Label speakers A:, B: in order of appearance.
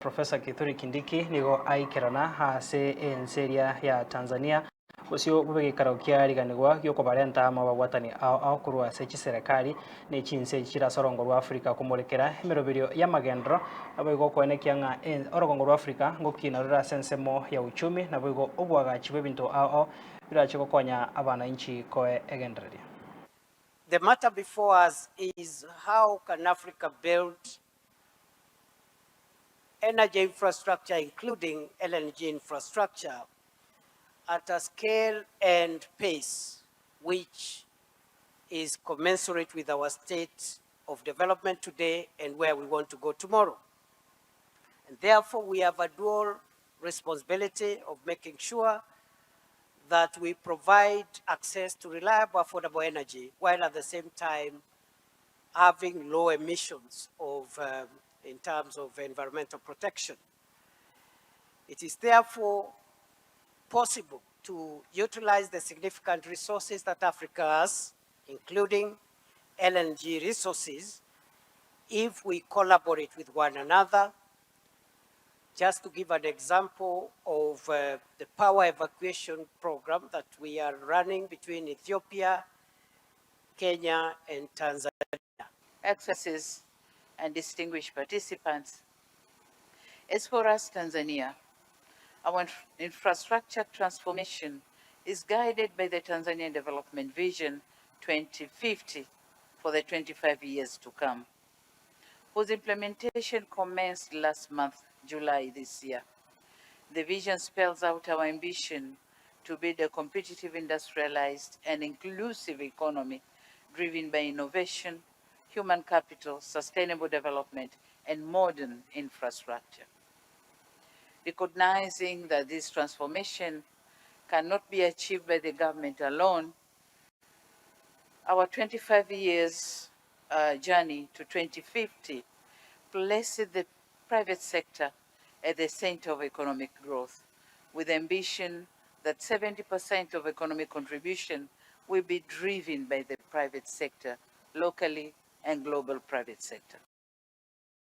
A: Profesa Kindiki NIGO AIKERANA hase enseria ya Tanzania usio bubegikaro kiariganirwa gyokobarenta amabagwatani ao kurwa sechi serikali ne chinse chirasorongo rwa Afrika kumurekera emeroberio ya magendero nabo kwenekia nga orogongo rwa Afrika ngokina rura sensemo ya uchumi nabo obwagachi bebinto ao birache gokonya abana inchi koe egendereria.
B: The matter before us is how can Africa build energy infrastructure, including LNG infrastructure, at a scale and pace which is commensurate with our state of development today and where we want to go tomorrow. And therefore, we have a dual responsibility of making sure that we provide access to reliable, affordable energy, while at the same time having low emissions of in terms of environmental protection. It is therefore possible to utilize the significant resources that Africa has, including LNG resources, if we collaborate with one another. Just to give an example of the power evacuation program that we are running between Ethiopia, Kenya, and Tanzania.
C: Excellencies and distinguished participants, as for us, Tanzania, our infrastructure transformation is guided by the Tanzanian Development Vision 2050 for the 25 years to come, whose implementation commenced last month, July this year. The vision spells out our ambition to build a competitive, industrialized, and inclusive economy driven by innovation, human capital, sustainable development, and modern infrastructure. Recognizing that this transformation cannot be achieved by the government alone, our 25 years journey to 2050 places the private sector at the center of economic growth, with the ambition that 70% of economic contribution will be driven by the private sector, locally and global private sector.